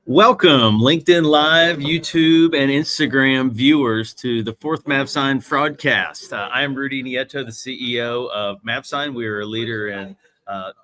Welcome, LinkedIn Live, YouTube, and Instagram viewers to the fourth MavSign Fraudcast. I am Rudy Nieto, the CEO of MavSign. We are a leader in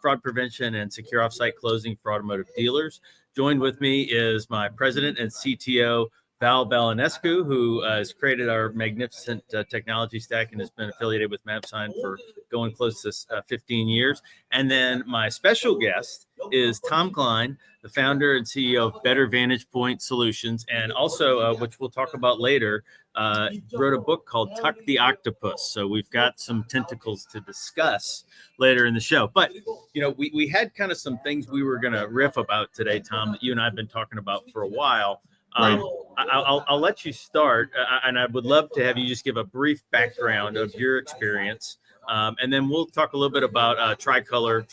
fraud prevention and secure offsite closing for automotive dealers. Joined with me is my president and CTO, Val Balanescu, who has created our magnificent technology stack and has been affiliated with MavSign for going close to 15 years. And then my special guest is Tom Kline, the founder and CEO of Better Vantage Point Solutions, and also, which we'll talk about later, wrote a book called Tuck the Octopus. So we've got some tentacles to discuss later in the show. But, you know, we had kind of some things we were going to riff about today, Tom, that you and I have been talking about for a while. Right. I'll let you start, and I would love to have you just give a brief background of your experience, and then we'll talk a little bit about tricolor.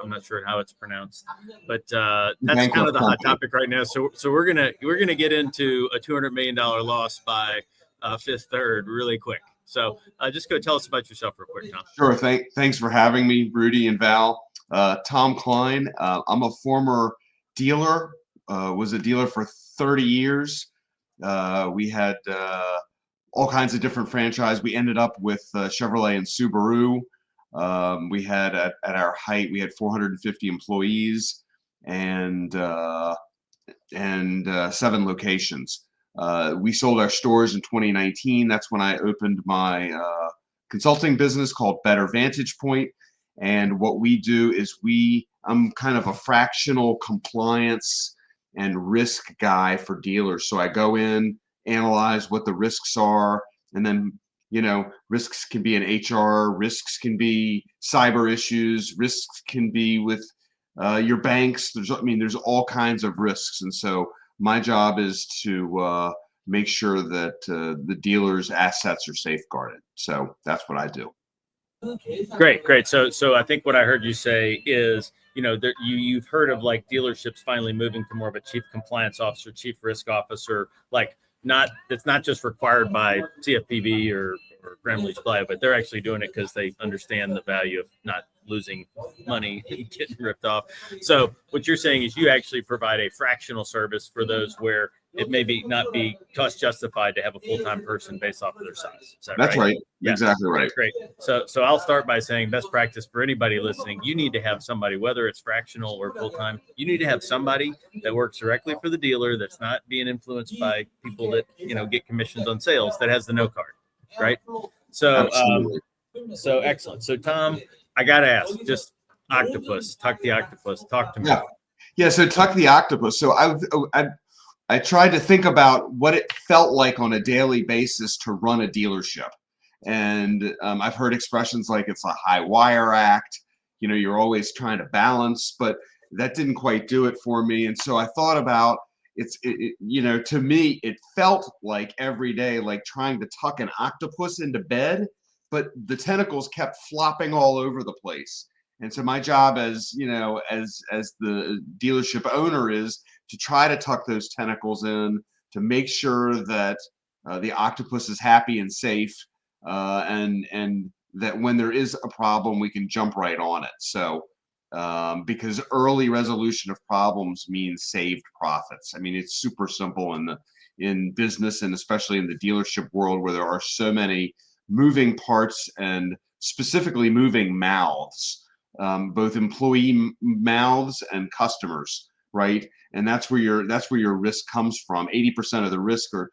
I'm not sure how it's pronounced, but that's kind of the hot topic right now. So we're gonna get into a $200 million loss by Fifth Third really quick. So just go tell us about yourself real quick, Tom. Sure. Thanks for having me, Rudy and Val. Tom Kline. I'm a former dealer. Was a dealer for 30 years. We had all kinds of different franchise. We ended up with Chevrolet and Subaru. We had at our height, we had 450 employees and 7 locations. We sold our stores in 2019. That's when I opened my consulting business called Better Vantage Point. And what we do is I'm kind of a fractional compliance and risk guy for dealers. So I go in, analyze what the risks are, and then, you know, risks can be in HR, risks can be cyber issues, risks can be with your banks. There's all kinds of risks. And so my job is to make sure that the dealer's assets are safeguarded. So that's what I do. Great. So I think what I heard you say is, you know, you've heard of like dealerships finally moving to more of a chief compliance officer, chief risk officer, like it's not just required by CFPB or Graham-Leach Blyer, but they're actually doing it because they understand the value of not losing money and getting ripped off. So what you're saying is you actually provide a fractional service for those where it may not be cost justified to have a full-time person based off of their size. Is that That's right. Yeah. Exactly right. Great. So I'll start by saying best practice for anybody listening, you need to have somebody, whether it's fractional or full-time, you need to have somebody that works directly for the dealer that's not being influenced by people that, you know, get commissions on sales, that has the no card, right? So, so excellent. So Tom, I got to ask, just Octopus, Tuck the Octopus, talk to me. Yeah. So Tuck the Octopus. So I tried to think about what it felt like on a daily basis to run a dealership. And I've heard expressions like it's a high wire act, you know, you're always trying to balance, but that didn't quite do it for me. And so I thought about you know, to me, it felt like every day, like trying to tuck an octopus into bed, but the tentacles kept flopping all over the place. And so my job as, you know, as the dealership owner is to try to tuck those tentacles in to make sure that the octopus is happy and safe, and that when there is a problem, we can jump right on it. So because early resolution of problems means saved profits. I mean, it's super simple in business and especially in the dealership world where there are so many moving parts and specifically moving mouths. both employee mouths and customers, right? And that's where your risk comes from. 80% of the risk are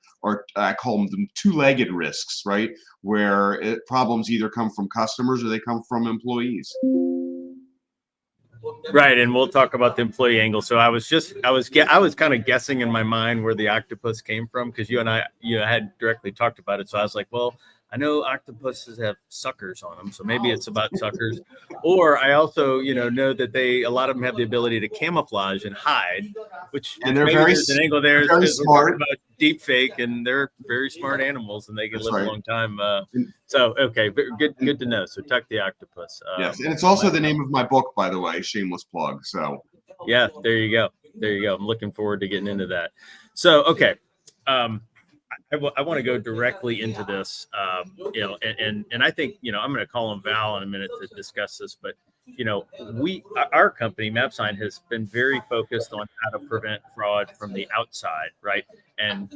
I call them two-legged risks, right? Where problems either come from customers or they come from employees. Right, and we'll talk about the employee angle. So I was kind of guessing in my mind where the octopus came from, because you and I had directly talked about it. So I was like, well, I know octopuses have suckers on them, so maybe it's about suckers. Or I also, know that a lot of them have the ability to camouflage and hide, which And they're maybe very, there's an angle there, very because we're smart. talking about deep fake, and they're very smart animals, and they can That's live right. a long time. So okay, good to know. So Tuck the Octopus. Yes, and it's also the name of my book, by the way. Shameless plug. So yeah, there you go. I'm looking forward to getting into that. So okay. I want to go directly into this, and I think, I'm going to call him Val in a minute to discuss this, but, our company, MapSign, has been very focused on how to prevent fraud from the outside, right? And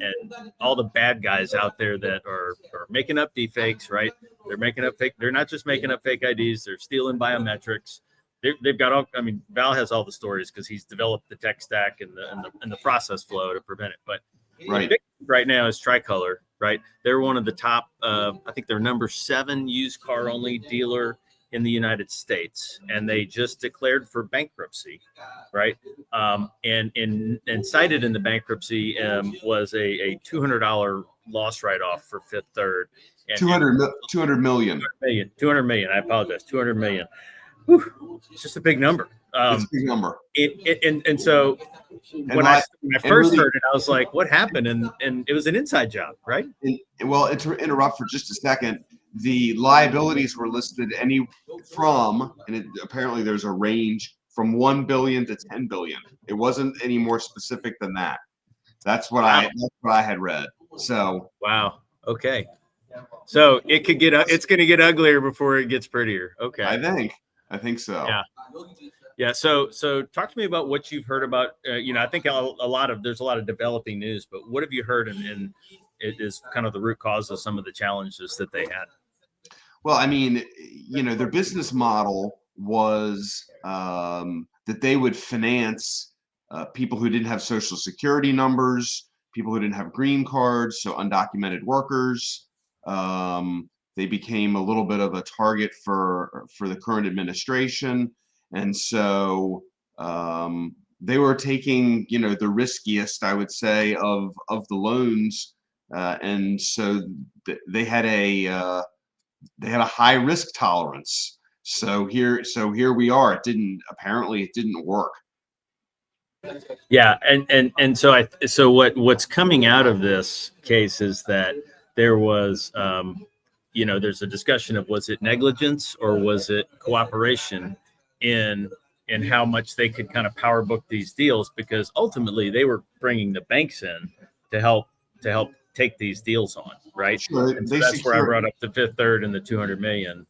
all the bad guys out there that are making up deepfakes, right? They're making up fake. They're not just making up fake IDs. They're stealing biometrics. They've got all. I mean, Val has all the stories because he's developed the tech stack and the process flow to prevent it. But right now is Tricolor, right? They're one of the top. I think they're number 7 used car only dealer in the United States, and they just declared for bankruptcy, right? And cited in the bankruptcy was a $200 loss write-off for Fifth Third. And 200 million. 200 million. I apologize. 200 million. Whew, it's just a big number. It's a big number. So when I first heard it, I was like, "What happened?" And it was an inside job, right? Well, to interrupt for just a second, the liabilities were listed apparently there's a range from 1 billion to 10 billion. It wasn't any more specific than that. That's what I had read. So wow. Okay. So it's going to get uglier before it gets prettier. Okay. I think so. Yeah. So talk to me about what you've heard about. I think there's a lot of developing news, but what have you heard? And it is kind of the root cause of some of the challenges that they had. Well, I mean, their business model was that they would finance people who didn't have social security numbers, people who didn't have green cards, so undocumented workers. They became a little bit of a target for the current administration, and so they were taking the riskiest, I would say, of the loans, and so they had a high risk tolerance. So here we are. It didn't work. Yeah, and so what's coming out of this case is that there was there's a discussion of, was it negligence or was it cooperation in how much they could kind of power book these deals, because ultimately they were bringing the banks in to help take these deals on, right? Sure, and so that's where I brought up the Fifth Third and the 200 million.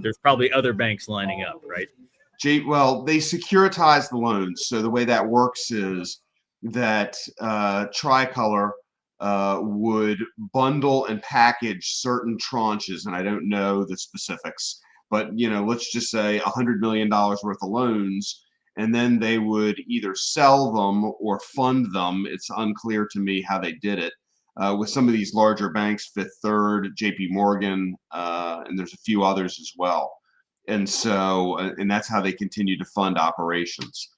There's probably other banks lining up, right? Well, they securitize the loans. So the way that works is that Tricolor would bundle and package certain tranches, and I don't know the specifics, but let's just say $100 million worth of loans, and then they would either sell them or fund them. It's unclear to me how they did it with some of these larger banks, Fifth Third, JP Morgan, and there's a few others as well. And so, and that's how they continue to fund operations.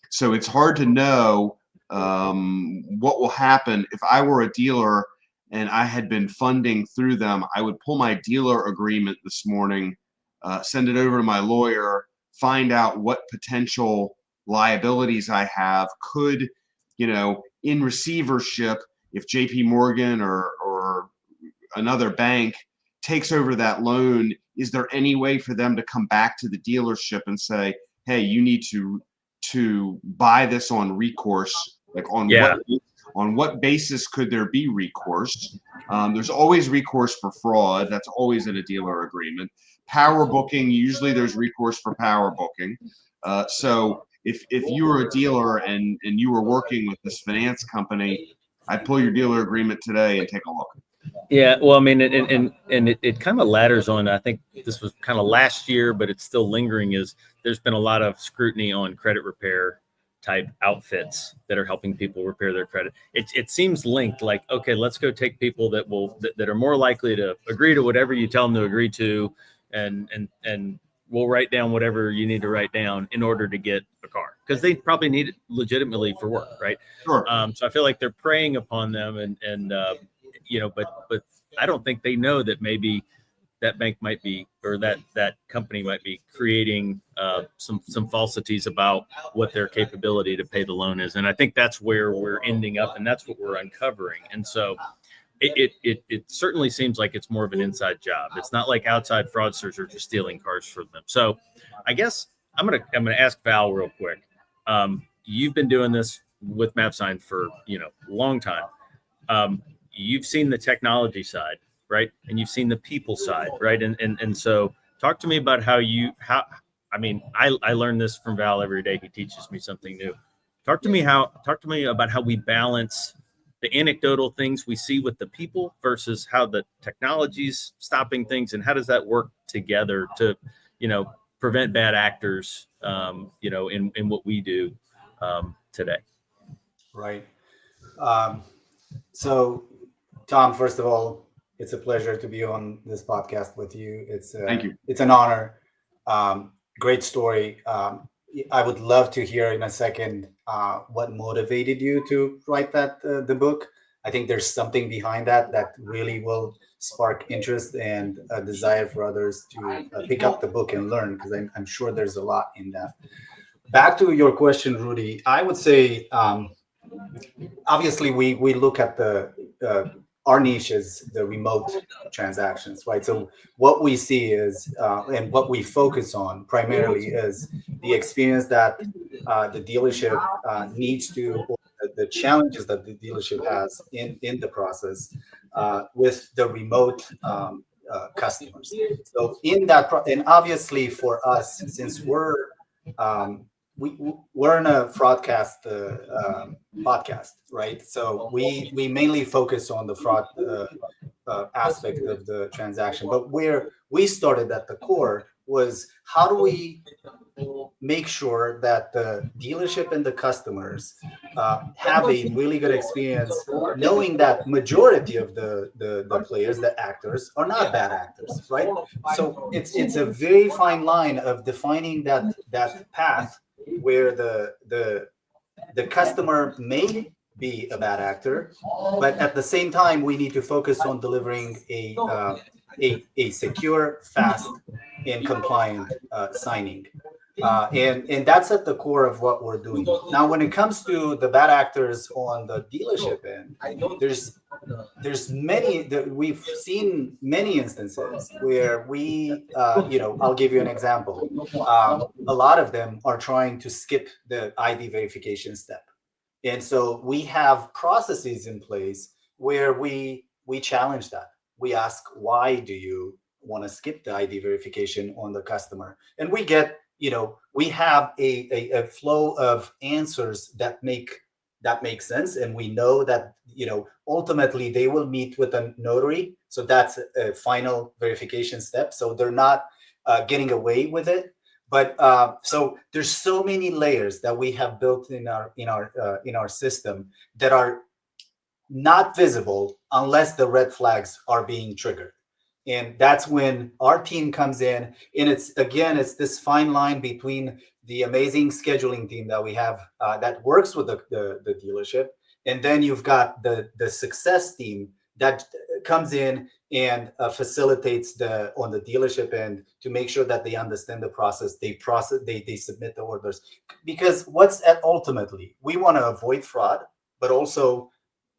So it's hard to know what will happen. If I were a dealer and I had been funding through them, I would pull my dealer agreement this morning, send it over to my lawyer, find out what potential liabilities I have. Could, in receivership, if JP Morgan or another bank takes over that loan, is there any way for them to come back to the dealership and say, hey, you need to buy this on recourse? Like on what basis could there be recourse? There's always recourse for fraud. That's always in a dealer agreement. Power booking, usually there's recourse for power booking. So if you were a dealer and you were working with this finance company, I'd pull your dealer agreement today and take a look. Yeah, well, I mean, it kind of ladders on. I think this was kind of last year, but it's still lingering. Is there's been a lot of scrutiny on credit repair type outfits that are helping people repair their credit. It seems linked, like, okay, let's go take people that are more likely to agree to whatever you tell them to agree to, and we'll write down whatever you need to write down in order to get a car, because they probably need it legitimately for work, right? Sure. So I feel like they're preying upon them, and but I don't think they know that maybe that bank might be, or that company might be creating some falsities about what their capability to pay the loan is. And I think that's where we're ending up, and that's what we're uncovering. And so it certainly seems like it's more of an inside job. It's not like outside fraudsters are just stealing cars from them. So I guess I'm gonna ask Val real quick. You've been doing this with MapSign for a long time. You've seen the technology side, right? And you've seen the people side, right? And so talk to me about how I learn this from Val every day. He teaches me something new. Talk to me about how we balance the anecdotal things we see with the people versus how the technology's stopping things, and how does that work together to, prevent bad actors, in what we do today. Right. So, Tom, first of all, it's a pleasure to be on this podcast with you. Thank you. It's an honor. Great story. I would love to hear in a second what motivated you to write the book. I think there's something behind that really will spark interest and a desire for others to pick up the book and learn, because I'm sure there's a lot in that. Back to your question, Rudy, I would say, obviously, we look at our niche is the remote transactions, right? So what we see is, and what we focus on primarily is the experience that the dealership needs to, or the challenges that the dealership has in the process with the remote customers. So in that, and obviously for us, since we're in a Fraudcast podcast, right? So we mainly focus on the fraud aspect of the transaction. But where we started at the core was, how do we make sure that the dealership and the customers have a really good experience, knowing that majority of the players, the actors, are not bad actors, right? So it's a very fine line of defining that path where the customer may be a bad actor, but at the same time we need to focus on delivering a secure, fast, and compliant signing. And that's at the core of what we're doing. Now, when it comes to the bad actors on the dealership end, there's many that we've seen many instances where I'll give you an example. A lot of them are trying to skip the ID verification step. And so we have processes in place where we challenge that. We ask, why do you want to skip the ID verification on the customer? And we get, we have a flow of answers that make sense. And we know that, ultimately they will meet with a notary. So that's a final verification step. So they're not getting away with it. But so there's so many layers that we have built in our system that are not visible unless the red flags are being triggered. And that's when our team comes in. And it's this fine line between the amazing scheduling team that we have that works with the dealership. And then you've got the success team that comes in and facilitates on the dealership end to make sure that they understand the process. They submit the orders, because ultimately we want to avoid fraud, but also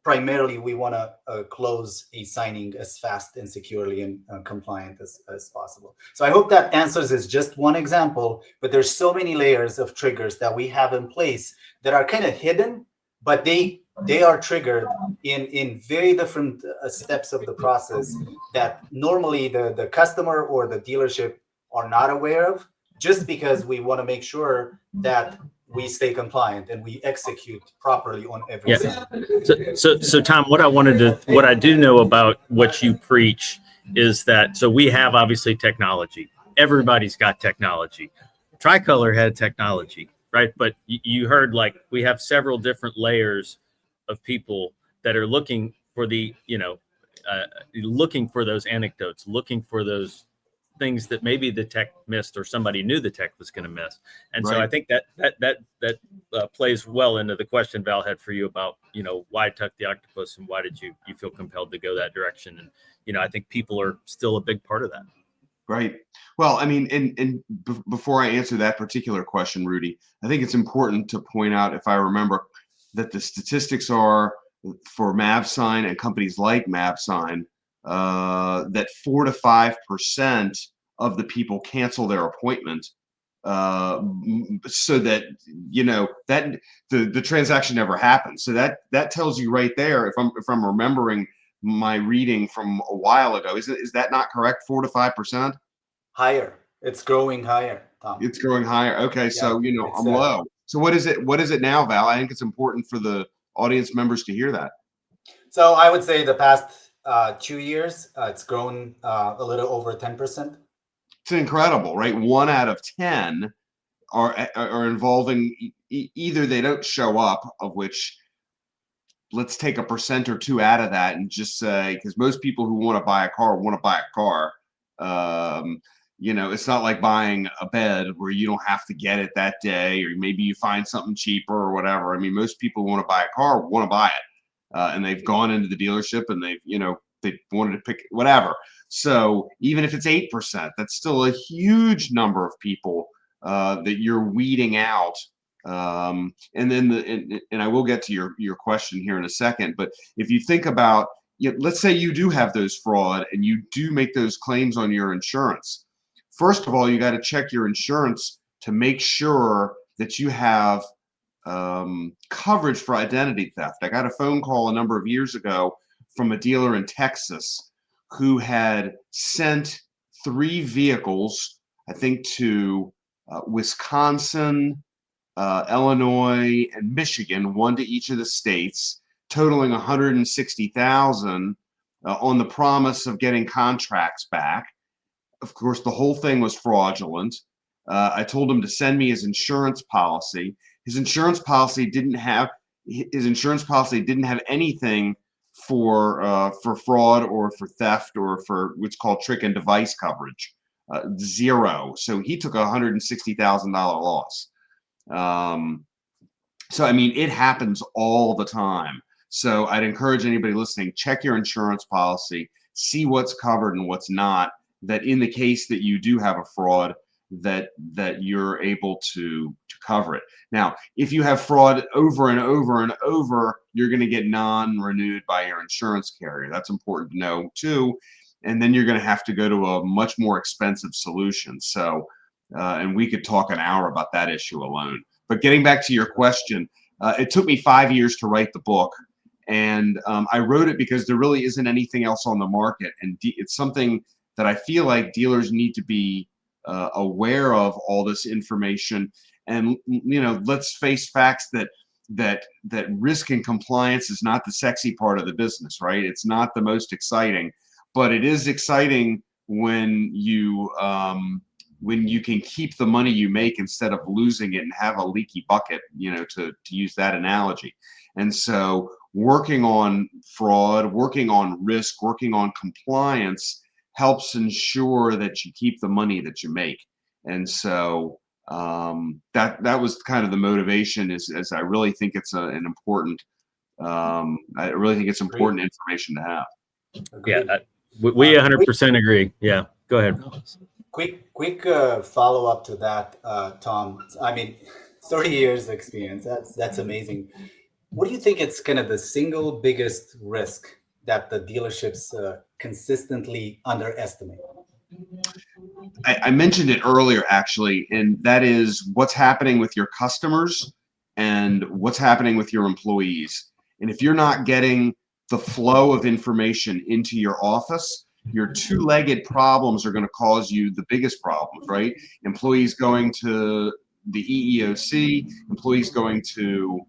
primarily we want to close a signing as fast and securely and compliant as possible. So I hope that answers is just one example, but there's so many layers of triggers that we have in place that are kind of hidden, but they are triggered in very different steps of the process that normally the customer or the dealership are not aware of, just because we want to make sure that we stay compliant and we execute properly on every side. So Tom, what I do know about what you preach is that, so we have obviously technology. Everybody's got technology. Tricolor had technology, right? But you heard like we have several different layers of people that are looking for the, looking for those anecdotes, looking for those things that maybe the tech missed or somebody knew the tech was going to miss. And so I think that plays well into the question Val had for you about, why Tuck the Octopus and why did you feel compelled to go that direction? And, I think people are still a big part of that. Right. Well, I mean, before I answer that particular question, Rudy, I think it's important to point out, if I remember, that the statistics are for MavSign and companies like MavSign, that 4 to 5% of the people cancel their appointment, so that that the transaction never happens. So that tells you right there, if I'm remembering my reading from a while ago, is that not correct? 4 to 5%? Higher. It's growing higher, Tom. It's growing higher. Okay, so I'm low. So what is it now, Val? I think it's important for the audience members to hear that. So I would say the past 2 years, it's grown a little over 10%. It's incredible, right? 1 out of 10 are involving either they don't show up, of which let's take a percent or two out of that and just say, because most people who want to buy a car want to buy a car. It's not like buying a bed where you don't have to get it that day, or maybe you find something cheaper or whatever. I mean, most people who want to buy a car want to buy it, and they've gone into the dealership and they wanted to pick whatever. So even if it's 8%, that's still a huge number of people that you're weeding out. And then and I will get to your question here in a second, but if you think about, let's say you do have those fraud and you do make those claims on your insurance. First of all, you got to check your insurance to make sure that you have coverage for identity theft. I got a phone call a number of years ago from a dealer in Texas who had sent 3 vehicles, I think, to Wisconsin, Illinois, and Michigan, one to each of the states, totaling $160,000 on the promise of getting contracts back. Of course, the whole thing was fraudulent. I told him to send me his insurance policy. His insurance policy didn't have anything for fraud or for theft or for what's called trick and device coverage. Zero. So he took a $160,000 loss. So I mean, it happens all the time. So I'd encourage anybody listening, check your insurance policy, see what's covered and what's not, that in the case that you do have a fraud, that you're able to cover it. Now, if you have fraud over and over and over, you're going to get non-renewed by your insurance carrier. That's important to know too. And then you're going to have to go to a much more expensive solution. So, and we could talk an hour about that issue alone. But getting back to your question, it took me 5 years to write the book. And I wrote it because there really isn't anything else on the market. And it's something that I feel like dealers need to be aware of, all this information. And, let's face facts that risk and compliance is not the sexy part of the business, right? It's not the most exciting, but it is exciting when you can keep the money you make instead of losing it and have a leaky bucket, to use that analogy. And so working on fraud, working on risk, working on compliance helps ensure that you keep the money that you make. And so that was kind of the motivation, is I really think it's an important, I really think it's important information to have. Yeah, we 100% agree. Yeah, go ahead. Quick follow up to that, Tom. I mean, 30 years experience. That's amazing. What do you think it's kind of the single biggest risk that the dealerships consistently underestimate? I mentioned it earlier, actually, and that is what's happening with your customers and what's happening with your employees. And if you're not getting the flow of information into your office, your two-legged problems are going to cause you the biggest problems, right? Employees going to the EEOC, employees going to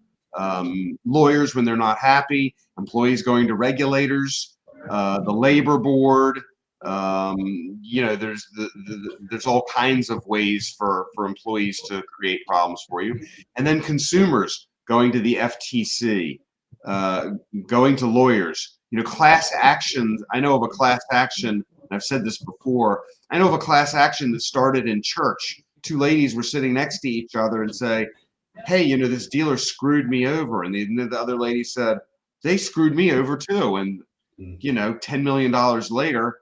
lawyers when they're not happy, employees going to regulators, the labor board, There's all kinds of ways for employees to create problems for you. And then consumers going to the FTC, going to lawyers, class actions. I know of a class action, and I've said this before, I know of a class action that started in church. Two ladies were sitting next to each other and say, hey, this dealer screwed me over. And the other lady said, they screwed me over too. And, $10 million later,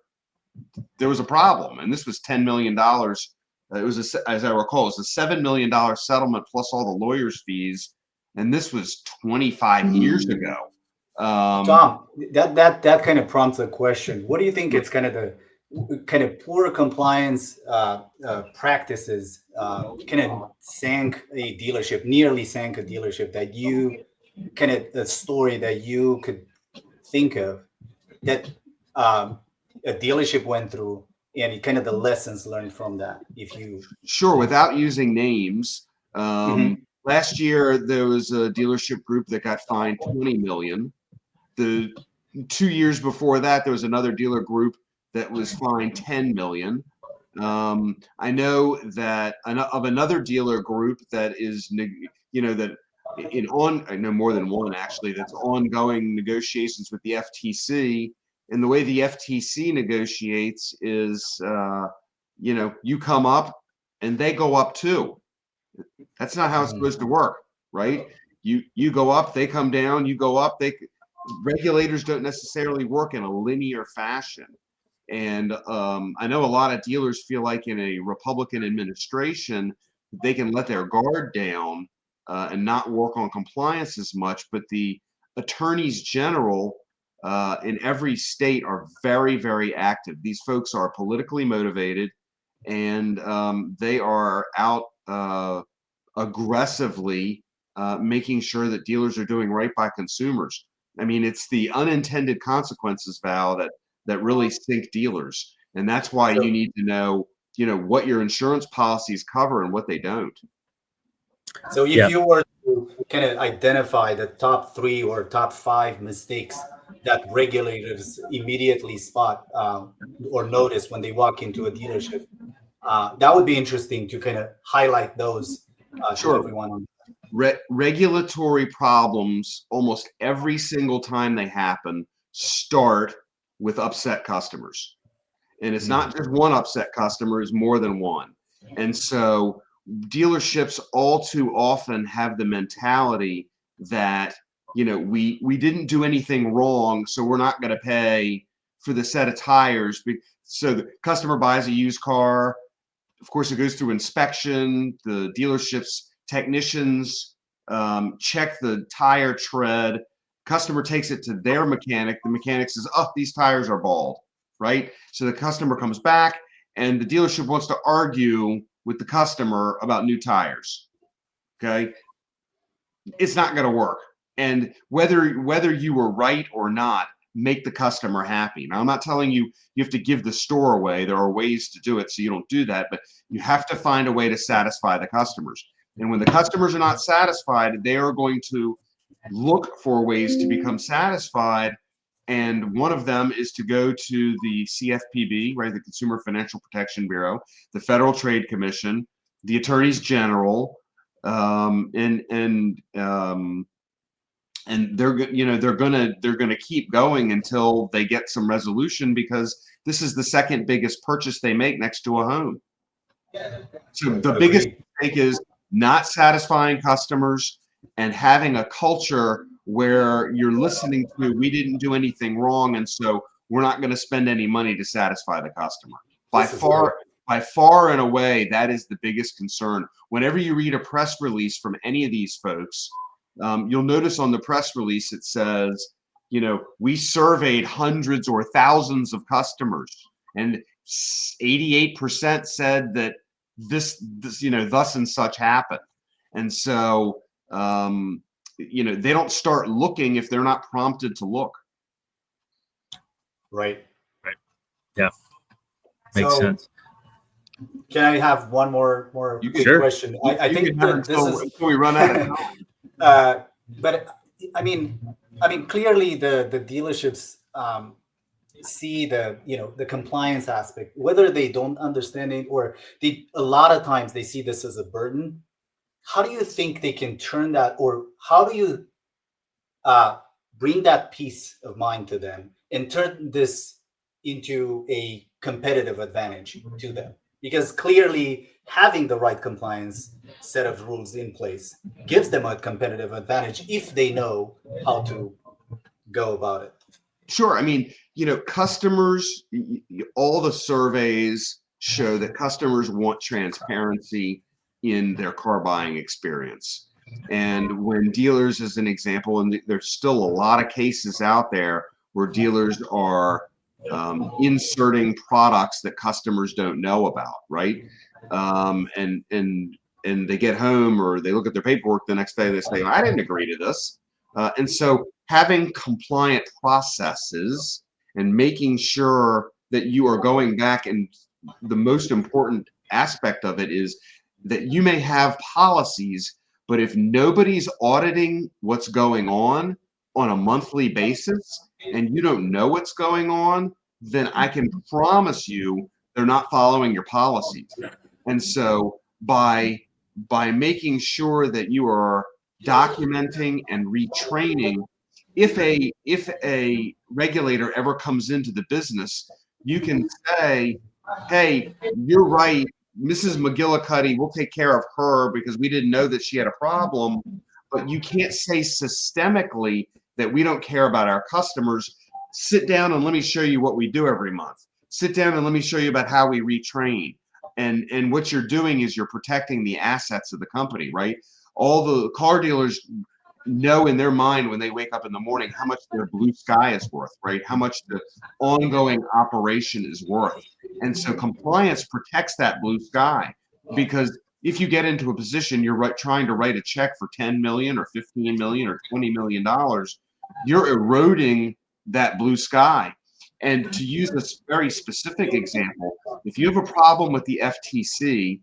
there was a problem. And this was $10 million. It was, as I recall, it was a $7 million settlement plus all the lawyers' fees. And this was 25 years ago. Tom, that kind of prompts a question. What do you think it's kind of the kind of poor compliance practices kind of nearly sank a dealership that you kind of a story that you could think of that a dealership went through and kind of the lessons learned from that? If you Sure, without using names, last year there was a dealership group that got fined $20 million. The 2 years before that, there was another dealer group that was fined $10 million. I know that of another dealer group that is, I know more than one actually, that's ongoing negotiations with the FTC. And the way the FTC negotiates is, you come up and they go up too. That's not how it's supposed to work, right? You go up, they come down, you go up, regulators don't necessarily work in a linear fashion. And I know a lot of dealers feel like in a Republican administration, they can let their guard down and not work on compliance as much. But the attorneys general in every state are very, very active. These folks are politically motivated, and they are out aggressively making sure that dealers are doing right by consumers. I mean, it's the unintended consequences, Val, that really sink dealers. And that's why you need to know, what your insurance policies cover and what they don't. So if you were to kind of identify the top 3 or top 5 mistakes that regulators immediately spot or notice when they walk into a dealership, that would be interesting to kind of highlight those to everyone. Regulatory problems, almost every single time they happen, start with upset customers. And it's not just one upset customer, it's more than one. And so dealerships all too often have the mentality that, we didn't do anything wrong, so we're not going to pay for the set of tires. So the customer buys a used car. Of course, it goes through inspection. The dealership's technicians check the tire tread. Customer takes it to their mechanic. The mechanic says, oh, these tires are bald, right? So the customer comes back and the dealership wants to argue with the customer about new tires. Okay. It's not going to work. And whether you were right or not, make the customer happy. Now, I'm not telling you have to give the store away. There are ways to do it so you don't do that, but you have to find a way to satisfy the customers. And when the customers are not satisfied, they are going to look for ways to become satisfied. And one of them is to go to the CFPB, right, the Consumer Financial Protection Bureau, the Federal Trade Commission, the attorneys general, and they're gonna keep going until they get some resolution, because this is the second biggest purchase they make next to a home. So the biggest mistake is not satisfying customers and having a culture where you're listening to, we didn't do anything wrong, and so we're not going to spend any money to satisfy the customer. By far and away, that is the biggest concern. Whenever you read a press release from any of these folks, you'll notice on the press release it says, we surveyed hundreds or thousands of customers, and 88% said that this thus and such happened. And so they don't start looking if they're not prompted to look. Right. Yeah, makes sense. Can I have one more quick question? I think that this is until we run out of time. But I mean, clearly the dealerships see the compliance aspect, whether they don't understand it or a lot of times they see this as a burden. How do you think they can turn that, or how do you bring that peace of mind to them and turn this into a competitive advantage to them? Because clearly having the right compliance set of rules in place gives them a competitive advantage if they know how to go about it. Sure. I mean, customers, all the surveys show that customers want transparency in their car buying experience. And when dealers, as an example, and there's still a lot of cases out there where dealers are inserting products that customers don't know about, right? And they get home or they look at their paperwork the next day, they say, I didn't agree to this. And so having compliant processes and making sure that you are going back, and the most important aspect of it is that you may have policies, but if nobody's auditing what's going on a monthly basis and you don't know what's going on, then I can promise you they're not following your policies. And so by making sure that you are documenting and retraining, if a regulator ever comes into the business, you can say, hey, you're right, Mrs. McGillicuddy, we'll take care of her because we didn't know that she had a problem. But you can't say systemically that we don't care about our customers. Sit down and let me show you what we do every month. Sit down and let me show you about how we retrain. And what you're doing is you're protecting the assets of the company, right? All the car dealers know in their mind when they wake up in the morning how much their blue sky is worth, right? How much the ongoing operation is worth. And so compliance protects that blue sky, because if you get into a position you're trying to write a check for 10 million or 15 million or 20 million dollars, you're eroding that blue sky. And to use this very specific example, if you have a problem with the FTC,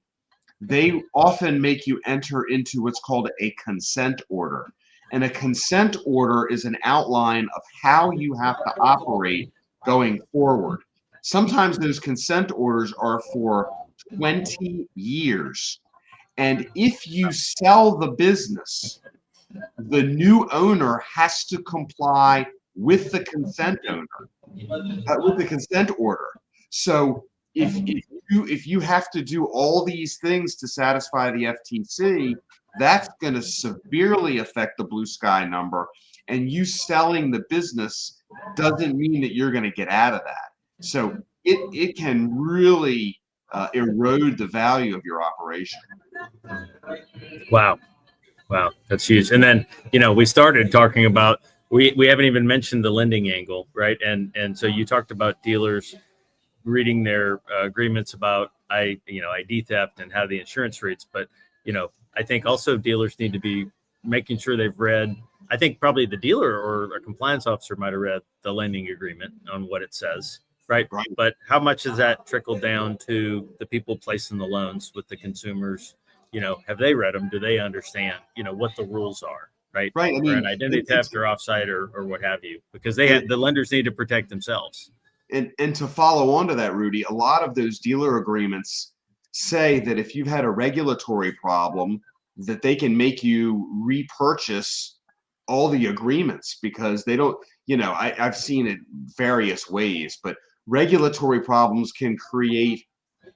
they often make you enter into what's called a consent order. And a consent order is an outline of how you have to operate going forward. Sometimes those consent orders are for 20 years. And if you sell the business, the new owner has to comply with the consent with the consent order. So if you have to do all these things to satisfy the FTC, that's going to severely affect the blue sky number. And you selling the business doesn't mean that you're going to get out of that. So it can really erode the value of your operation. Wow. That's huge. And then, we started talking about, we haven't even mentioned the lending angle, right? And so you talked about dealers reading their agreements about ID theft and how the insurance rates, but I think also dealers need to be making sure they've read. I think probably the dealer or a compliance officer might have read the lending agreement on what it says, right? But how much does that trickle down to the people placing the loans with the consumers? Have they read them? Do they understand what the rules are, right? Right. I mean, or an identity theft or offsite or what have you, because the lenders need to protect themselves. And to follow on to that, Rudy, a lot of those dealer agreements say that if you've had a regulatory problem, that they can make you repurchase all the agreements, because they don't, I've seen it various ways, but regulatory problems can create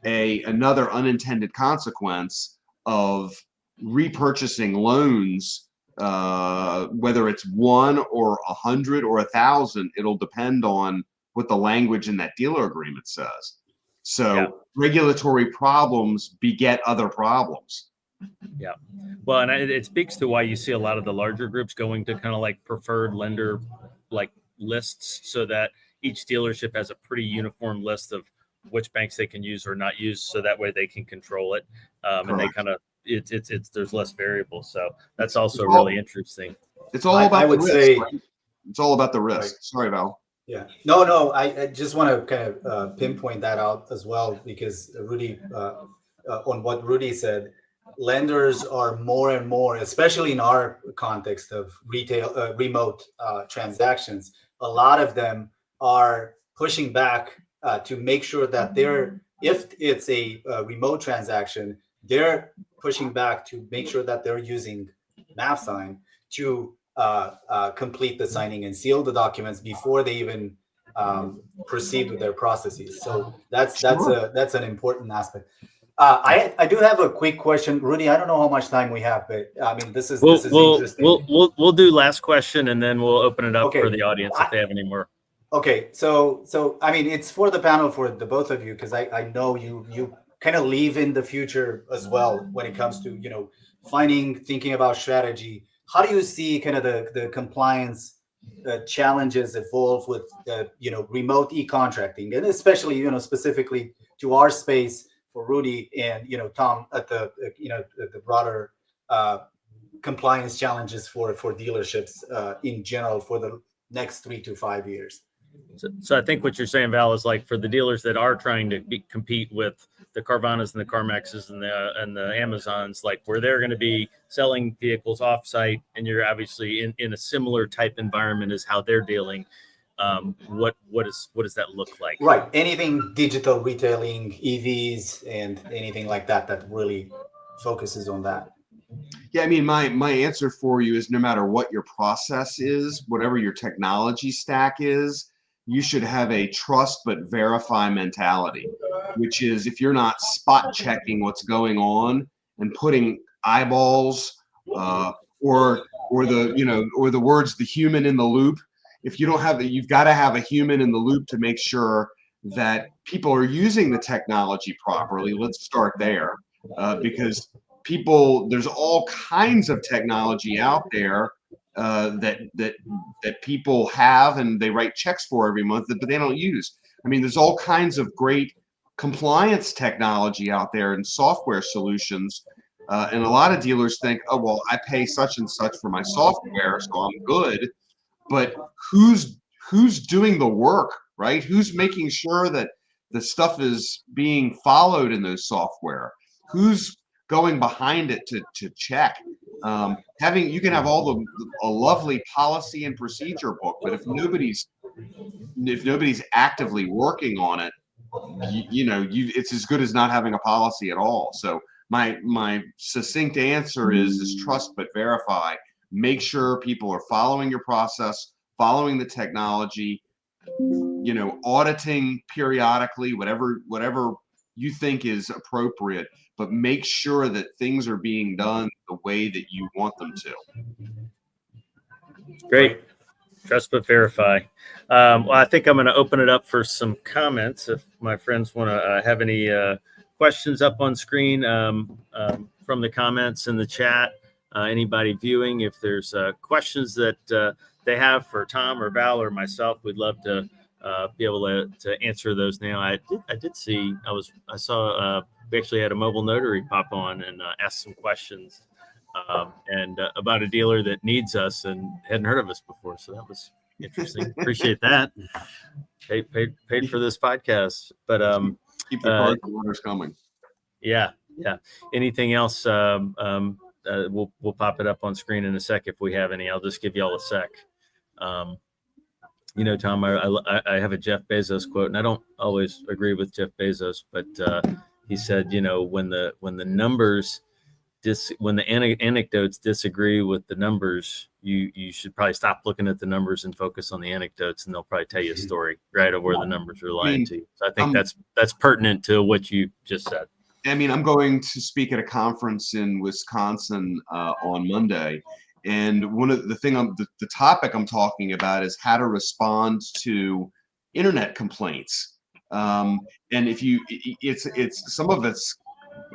another unintended consequence of repurchasing loans, whether it's 1 or 100 or 1,000. It'll depend on what the language in that dealer agreement says. So regulatory problems beget other problems. Yeah. Well, and it speaks to why you see a lot of the larger groups going to kind of like preferred lender like lists, so that each dealership has a pretty uniform list of which banks they can use or not use, so that way they can control it. And they kind of it's there's less variables. So that's also really interesting. It's all about the risk. Right? It's all about the risk. Right. Sorry, Val. Yeah. No. I just want to kind of pinpoint that out as well, because Rudy, on what Rudy said, lenders are more and more, especially in our context of retail remote transactions, a lot of them are pushing back to make sure that if it's a remote transaction, they're pushing back to make sure that they're using MavSign to complete the signing and seal the documents before they even proceed with their processes. So that's an important aspect. I do have a quick question, Rudy. I don't know how much time we have, but I mean, this is interesting. We'll do last question, and then we'll open it up for the audience if they have any more. Okay, so I mean, it's for the panel, for the both of you, because I know you kind of live in the future as well when it comes to thinking about strategy. How do you see kind of the compliance challenges evolve with remote e-contracting, and especially specifically to our space for Rudy and Tom at the the broader compliance challenges for dealerships in general for the next 3 to 5 years? So I think what you're saying, Val, is like for the dealers that are trying to compete with the Carvanas and the CarMaxes and the Amazons, like where they're going to be selling vehicles offsite, and you're obviously in a similar type environment as how they're dealing. What does that look like? Right. Anything digital retailing, EVs, and anything like that really focuses on that. Yeah, I mean, my answer for you is no matter what your process is, whatever your technology stack is, you should have a trust but verify mentality, which is if you're not spot checking what's going on and putting eyeballs or the words the human in the loop. If you don't have you've got to have a human in the loop to make sure that people are using the technology properly. Let's start there because there's all kinds of technology out there that people have and they write checks for every month, but they don't use. I mean, there's all kinds of great compliance technology out there and software solutions. And a lot of dealers think, oh, well, I pay such and such for my software, so I'm good. But who's doing the work, right? Who's making sure that the stuff is being followed in those software? Who's going behind it to check? You can have a lovely policy and procedure book, but if nobody's actively working on it, it's as good as not having a policy at all. So my succinct answer is trust but verify. Make sure people are following your process, following the technology, auditing periodically, whatever you think is appropriate, but make sure that things are being done the way that you want them to. Great. Trust but verify. Well, I think I'm going to open it up for some comments. If my friends want to have any questions up on screen from the comments in the chat, anybody viewing, if there's questions that they have for Tom or Val or myself, we'd love to be able to answer those now. I did see, I saw we actually had a mobile notary pop on and ask some questions and about a dealer that needs us and hadn't heard of us before. So that was interesting. Appreciate that. Paid for this podcast, but keep the cards and orders coming. Yeah. Anything else? We'll pop it up on screen in a sec if we have any. I'll just give you all a sec. Tom, I have a Jeff Bezos quote, and I don't always agree with Jeff Bezos, but he said, when the numbers when the anecdotes disagree with the numbers, you should probably stop looking at the numbers and focus on the anecdotes, and they'll probably tell you a story, right, of where the numbers are lying to you. So I think that's pertinent to what you just said. I mean, I'm going to speak at a conference in Wisconsin on Monday, and one of the topic I'm talking about is how to respond to internet complaints. And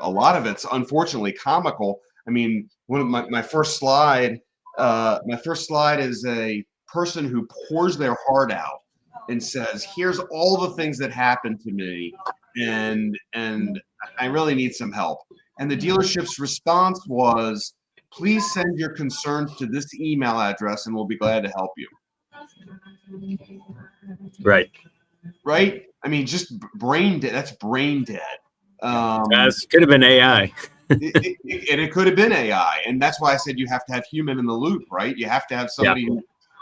a lot of it's unfortunately comical. I mean, one of my first slide is a person who pours their heart out and says, "Here's all the things that happened to me, and I really need some help." And the dealership's response was, "Please send your concerns to this email address, and we'll be glad to help you." Right. I mean, just brain dead. That's brain dead. Could have been AI. It could have been AI, and that's why I said you have to have human in the loop, right? You have to have somebody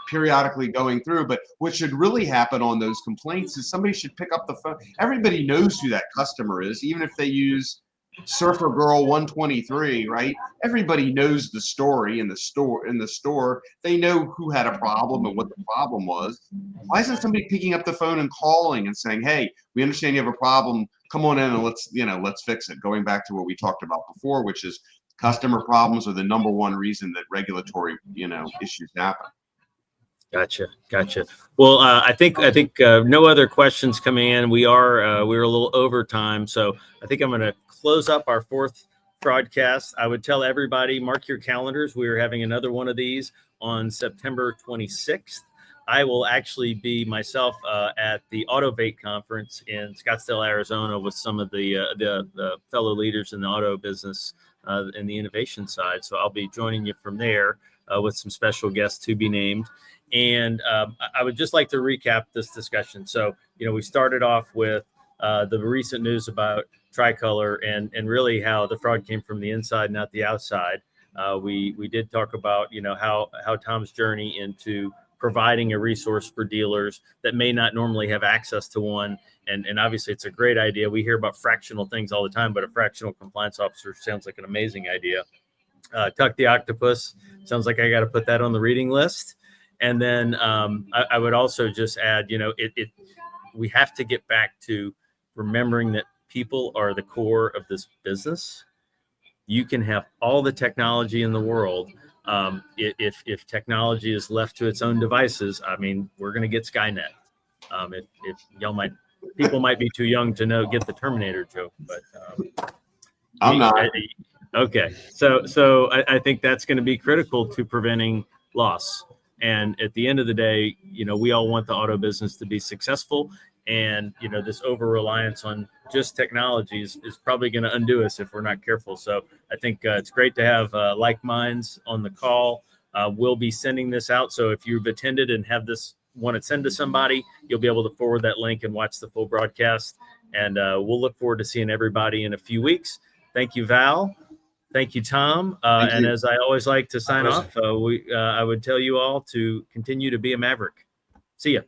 periodically going through. But what should really happen on those complaints is somebody should pick up the phone. Everybody knows who that customer is, even if they use Surfer Girl 123, right? Everybody knows the story in the store. They know who had a problem and what the problem was. Why isn't somebody picking up the phone and calling and saying, "Hey, we understand you have a problem. Come on in and let's fix it." Going back to what we talked about before, which is customer problems are the number one reason that regulatory, issues happen. Gotcha. Well, I think no other questions coming in. We're a little over time, so I think I'm going to close up our fourth Fraudcast. I would tell everybody, mark your calendars. We are having another one of these on September 26th. I will actually be myself at the Autovate conference in Scottsdale, Arizona, with some of the fellow leaders in the auto business and the innovation side. So I'll be joining you from there with some special guests to be named. And I would just like to recap this discussion. So, we started off with the recent news about Tricolor and really how the fraud came from the inside, not the outside. We did talk about, how Tom's journey into providing a resource for dealers that may not normally have access to one. And obviously it's a great idea. We hear about fractional things all the time, but a fractional compliance officer sounds like an amazing idea. Tuck the Octopus. Sounds like I got to put that on the reading list. And then I would also just add, we have to get back to remembering that people are the core of this business. You can have all the technology in the world. If technology is left to its own devices, I mean, we're going to get Skynet. If people might be too young to get the Terminator joke, but I'm not. Okay. So I think that's going to be critical to preventing loss. And at the end of the day, we all want the auto business to be successful. And, this over-reliance on just technologies is probably going to undo us if we're not careful. So I think it's great to have like minds on the call. We'll be sending this out. So if you've attended and want to send to somebody, you'll be able to forward that link and watch the full broadcast. And we'll look forward to seeing everybody in a few weeks. Thank you, Val. Thank you, Tom. And as I always like to sign off, I would tell you all to continue to be a maverick. See ya.